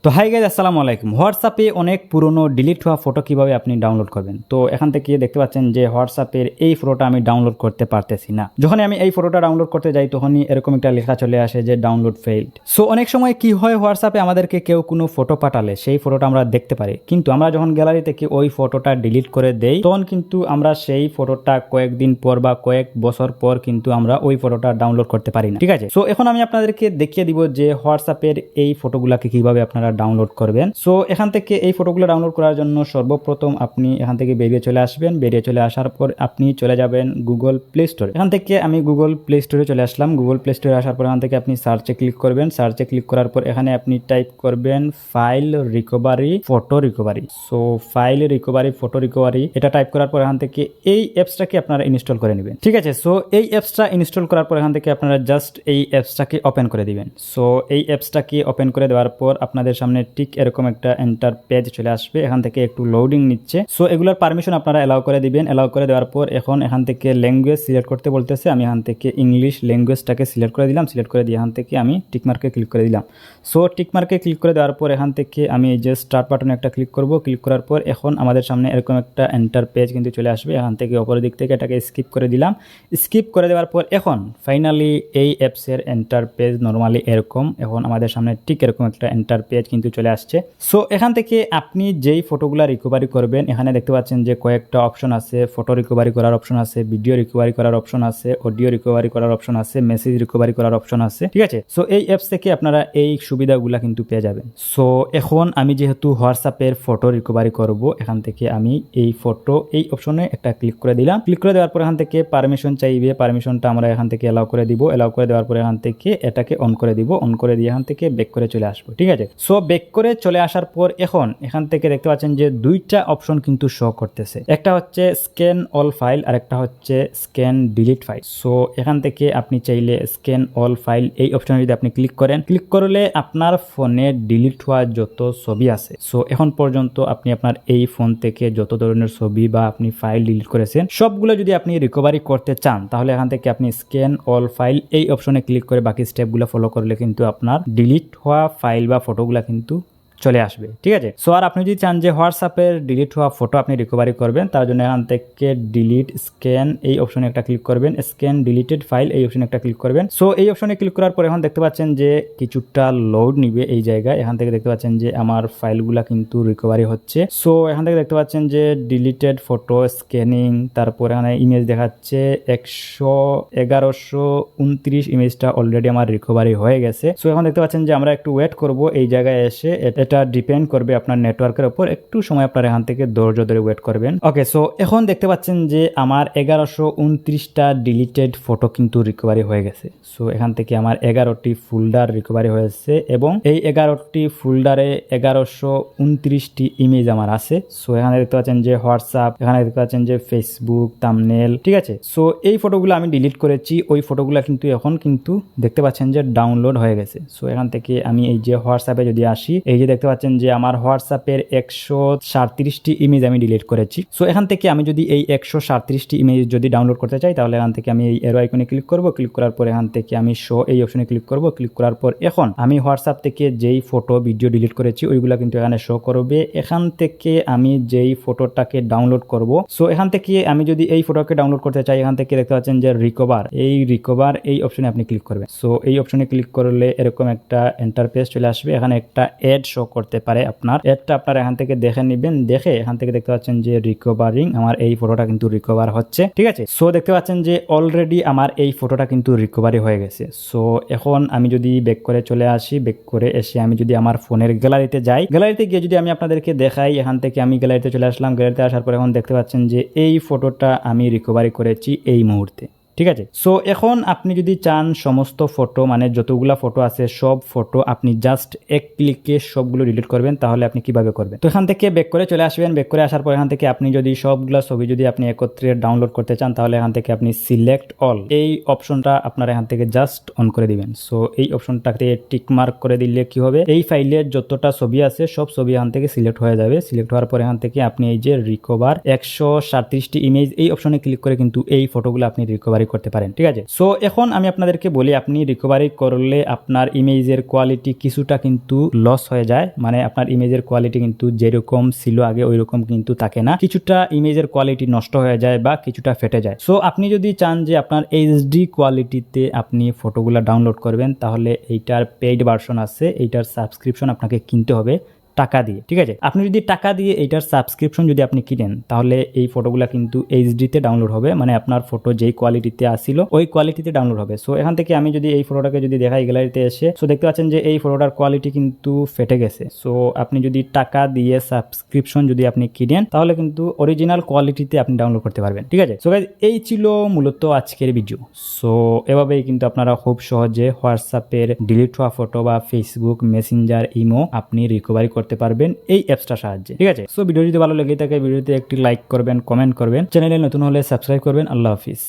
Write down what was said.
তো hi guys, আসসালামু আলাইকুম। হোয়াটসঅ্যাপে অনেক পুরনো ডিলিট হওয়া ফটো কিভাবে আপনি ডাউনলোড করবেন। তো এখান থেকে দেখতে পাচ্ছেন যে হোয়াটসঅ্যাপের এই ফটোটা আমি ডাউনলোড করতে পারতেছি না। যখন আমি এই ফটোটা ডাউনলোড করতে যাই তখনই এরকম একটা লেখা চলে আসে যে ডাউনলোড ফেইল্ড। সো অনেক সময় কি হয়, হোয়াটসঅ্যাপে আমাদেরকে কেউ কোনো ফটো পাঠালে সেই ফটোটা আমরা দেখতে পারি, কিন্তু আমরা যখন গ্যালারি থেকে ওই ফটোটা ডিলিট করে দেই তখন কিন্তু আমরা সেই ফটোটা কয়েকদিন পর বা কয়েক বছর পর কিন্তু আমরা ওই ফটোটা ডাউনলোড করতে পারি না। ঠিক আছে, সো এখন আমি আপনাদেরকে দেখিয়ে দিব যে হোয়াটসঅ্যাপের এই ফটোগুলাকে কিভাবে আপনারা ডাউনলোড করবেন। সো এখান থেকে এই ফটোগুলো ডাউনলোড করার জন্য সর্বপ্রথম আপনি এখান থেকে বেরিয়ে চলে আসবেন। বেরিয়ে চলে আসার পর আপনি চলে যাবেন গুগল প্লে স্টোরে। এখান থেকে আমি গুগল প্লে স্টোরে চলে আসলাম। গুগল প্লে স্টোরে আসার পর এখান থেকে আপনি সার্চে ক্লিক করবেন। সার্চে ক্লিক করার পর এখানে আপনি টাইপ করবেন file recovery photo recovery. So file recovery photo recovery এটা টাইপ করার পর এখান থেকে এই অ্যাপসটাকে আপনারা ইনস্টল করে নেবেন। ঠিক আছে, সো এই অ্যাপসটা ইনস্টল করার পর এখান থেকে আপনারা জাস্ট এই অ্যাপসটাকে ওপেন করে দিবেন। সো এই অ্যাপসটাকে ওপেন করে দেওয়ার পর আপনাদের সামনে ঠিক এরকম একটা এন্টার পেজ চলে আসবে। এখান থেকে একটু লোডিং নিচ্ছে। সো এগুলোর পারমিশন আপনারা এলাও করে দিবেন। এলাও করে দেওয়ার পর এখন এখান থেকে ল্যাঙ্গুয়েজ সিলেক্ট করতে বলতেছে। আমি এখান থেকে ইংলিশ ল্যাঙ্গুয়েজটাকে সিলেক্ট করে দিলাম। সিলেক্ট করে দিয়ে এখান থেকে আমি টিকমার্কে ক্লিক করে দিলাম। সো টিকমার্কে ক্লিক করে দেওয়ার পর এখান থেকে আমি যে স্টার্ট বাটনে একটা ক্লিক করব। ক্লিক করার পর এখন আমাদের সামনে এরকম একটা এন্টার পেজ কিন্তু চলে আসবে। এখান থেকে অপর দিক থেকে এটাকে স্কিপ করে দিলাম। স্কিপ করে দেওয়ার পর এখন ফাইনালি এই অ্যাপসের এন্টার পেজ নর্মালি এরকম। এখন আমাদের সামনে ঠিক এরকম একটা এন্টার পেজ কিন্তু চলে আসছে। সো এখান থেকে আপনি যেই ফটোগুলো রিকভারি করবেন, এখানে দেখতে পাচ্ছেন যে কয়েকটা অপশন আছে। ফটো রিকভারি করার অপশন আছে, ভিডিও রিকভারি করার অপশন আছে, অডিও রিকভারি করার অপশন আছে, মেসেজ রিকভারি করার অপশন আছে। ঠিক আছে, সো এই অ্যাপস থেকে আপনারা এই সুবিধাগুলা কিন্তু পেয়ে যাবেন। সো এখন আমি যেহেতু হোয়াটসঅ্যাপের ফটো রিকভারি করব, এখান থেকে আমি এই ফটো এই অপশনে একটা ক্লিক করে দিলাম। ক্লিক করে দেওয়ার পর এখান থেকে পারমিশন চাইবে। পারমিশনটা আমরা এখান থেকে এলাও করে দিব। এলাও করে দেওয়ার পর এখান থেকে এটাকে অন করে দিব। অন করে দিয়ে এখান থেকে ব্যাক করে চলে আসবো। ঠিক আছে, সো ব্যাক করে চলে আসার পর এখন এখান থেকে দেখতে পাচ্ছেন যে দুইটা অপশন কিন্তু শো করতেছে। একটা হচ্ছে স্ক্যান অল ফাইল আর একটা হচ্ছে স্ক্যান ডিলিট ফাইল। সো এখান থেকে আপনি চাইলে স্ক্যান অল ফাইল এই অপশনে যদি আপনি ক্লিক করেন, ক্লিক করলে আপনার ফোনে ডিলিট হওয়া যত ছবি আছে, সো এখন পর্যন্ত আপনি আপনার এই ফোন থেকে যত ধরনের ছবি বা আপনি ফাইল ডিলিট করেছেন সবগুলো যদি আপনি রিকভারি করতে চান, তাহলে এখান থেকে আপনি স্ক্যান অল ফাইল এই অপশনে ক্লিক করে বাকি স্টেপগুলো ফলো করলে কিন্তু আপনার ডিলিট হওয়া ফাইল বা ফটোগুলো কিন্তু চলে আসবে। ঠিক আছে, সো আর আপনি যদি চান যে হোয়াটসঅ্যাপের ডিলিট হওয়া ফটো আপনি রিকভারি করবেন, তার জন্য এখান থেকে ডিলিট স্ক্যান এই অপশনে একটা ক্লিক করবেন। স্ক্যান ডিলিটেড ফাইল এই অপশনে একটা ক্লিক করবেন। সো এই অপশনে ক্লিক করার পর এখন দেখতে পাচ্ছেন যে কিছুটা লোড নিবে এই জায়গায়। এখান থেকে দেখতে পাচ্ছেন যে আমার ফাইলগুলা কিন্তু রিকভারি হচ্ছে। সো এখান থেকে দেখতে পাচ্ছেন যে ডিলিটেড ফটো স্ক্যানিং, তারপর এখানে ইমেজ দেখাচ্ছে 1129 ইমেজটা অলরেডি আমার রিকভারি হয়ে গেছে। সো এখন দেখতে পাচ্ছেন যে আমরা একটু ওয়েট করব এই জায়গায় এসে। এটা ডিপেন্ড করবে আপনার নেটওয়ার্কের উপর। একটু সময় আপনার এখান থেকে ধৈর্য ধরে ওয়েট করবেন। ওকে, সো এখন দেখতে পাচ্ছেন যে আমার 1129টা ডিলিটেড ফটো কিন্তু রিকভারি হয়ে গেছে। সো এখান থেকে আমার 11টি ফোল্ডার রিকভারি হয়েছে এবং এই 11টি ফোল্ডারে 1129টি ইমেজ আমার আছে। সো এখানে দেখতে পাচ্ছেন যে হোয়াটসঅ্যাপ, এখানে দেখতে পাচ্ছেন যে ফেসবুক থাম্বনেল। ঠিক আছে, সো এই ফটোগুলো আমি ডিলিট করেছি। ওই ফটোগুলো কিন্তু এখন কিন্তু দেখতে পাচ্ছেন যে ডাউনলোড হয়ে গেছে। সো এখান থেকে আমি এই যে হোয়াটসঅ্যাপে যদি আসি, এই যে দেখতে পাচ্ছেন যে আমার হোয়াটসঅ্যাপের 137টি ইমেজ আমি ডিলিট করেছি। সো এখান থেকে আমি যদি এই 137টি ইমেজ যদি ডাউনলোড করতে চাই, তাহলে এখান থেকে আমি এই এরো আইকনে ক্লিক করব। ক্লিক করার পর এখান থেকে আমি শো এই অপশনে ক্লিক করব। ক্লিক করার পর এখন আমি হোয়াটসঅ্যাপ থেকে যেই ফটো ভিডিও ডিলিট করেছি ওইগুলো কিন্তু এখানে শো করবে। এখান থেকে আমি যেই ফটোটাকে ডাউনলোড করব, সো এখান থেকে আমি যদি এই ফটোকে ডাউনলোড করতে চাই, এখান থেকে দেখতে পাচ্ছেন যে রিকভার এই অপশনে আপনি ক্লিক করবেন। সো এই অপশনে ক্লিক করলে এরকম একটা ইন্টারফেস চলে আসবে। এখানে একটা এড শো করতে পারে। আপনার এডটা আপনারা এখান থেকে দেখে নেবেন। দেখে এখান থেকে দেখতে পাচ্ছেন যে রিকভারিং, আমার এই ফটোটা কিন্তু রিকভার হচ্ছে। ঠিক আছে, সো দেখতে পাচ্ছেন যে অলরেডি আমার এই ফটোটা কিন্তু রিকভারি হয়ে গেছে। সো এখন আমি যদি ব্যাক করে চলে আসি, ব্যাক করে এসে আমি যদি আমার ফোনের গ্যালারিতে যাই, গ্যালারিতে গিয়ে যদি আমি আপনাদেরকে দেখাই, এখান থেকে আমি গ্যালারিতে চলে আসলাম। গ্যালারিতে আসার পর এখন দেখতে পাচ্ছেন যে এই ফটোটা আমি রিকভারি করেছি এই মুহূর্তে। ঠিক আছে, সো এখন আপনি যদি চান সমস্ত ফটো মানে যতগুলা ফটো আছে সব ফটো আপনি জাস্ট এক ক্লিকে সবগুলো ডিলিট করবেন, তাহলে আপনি কিভাবে করবেন? তো এখান থেকে ব্যাক করে চলে আসবেন। ব্যাক করে আসার পর এখান থেকে আপনি যদি সবগুলা ছবি যদি আপনি একত্রে ডাউনলোড করতে চান, তাহলে এখান থেকে আপনি সিলেক্ট অল এই অপশনটা আপনার এখান থেকে জাস্ট অন করে দিবেন। সো এই অপশনটাতে টিক মার্ক করে দিলে কি হবে, এই ফাইলের যতটা ছবি আছে সব ছবি এখান থেকে সিলেক্ট হয়ে যাবে। সিলেক্ট হওয়ার পর এখান থেকে আপনি এই যে রিকভার 137টি ইমেজ এই অপশনে ক্লিক করে কিন্তু এই ফটোগুলো আপনি রিকভারি রিকভারি করতে পারেন। ঠিক আছে, সো এখন আমি আপনাদেরকে বলি, আপনি রিকভারি করলে আপনার ইমেজের কোয়ালিটি কিছুটা কিন্তু লস হয়ে যায়, মানে আপনার ইমেজের কোয়ালিটি কিন্তু যেরকম ছিল আগে ওই রকম কিন্তু থাকে না, কিছুটা ইমেজের কোয়ালিটি নষ্ট হয়ে যায় বা কিছুটা ফেটে যায়। সো আপনি যদি চান যে আপনার এইচডি কোয়ালিটিতে আপনি ফটোগুলো ডাউনলোড করবেন, তাহলে এইটার পেইড ভার্সন আছে, এইটার সাবস্ক্রিপশন আপনাকে কিনতে হবে টাকা দিয়ে। ঠিক আছে, আপনি যদি টাকা দিয়ে এইটার সাবস্ক্রিপশন যদি আপনি কিনেন, তাহলে এই ফটোগুলো কিন্তু এইচডিতে ডাউনলোড হবে, মানে আপনার ফটো যেই কোয়ালিটিতে আসছিল ওই কোয়ালিটিতে ডাউনলোড হবে। সো এখান থেকে আমি যদি এই ফটোটাকে যদি দেখাই গ্যালারিতে এসে, সো দেখতে পাচ্ছেন যে এই ফটোটার কোয়ালিটি কিন্তু ফেটে গেছে। সো আপনি যদি টাকা দিয়ে সাবস্ক্রিপশন যদি আপনি কিনেন, তাহলে কিন্তু অরিজিনাল কোয়ালিটিতে আপনি ডাউনলোড করতে পারবেন। ঠিক আছে, সো গাইস এই ছিল মূলত আজকের ভিডিও। সো এভাবেই কিন্তু আপনারা খুব সহজে হোয়াটসঅ্যাপের ডিলিট হওয়া ফটো বা ফেসবুক মেসেঞ্জার ইমো আপনি রিকভারি করতে পারবেন এই অ্যাপসটার সাহায্যে। ঠিক আছে, সো ভিডিও যদি ভালো লেগে থাকে ভিডিওতে একটি লাইক করবেন, কমেন্ট করবেন, চ্যানেলে নতুন হলে সাবস্ক্রাইব করবেন। আল্লাহ হাফিজ।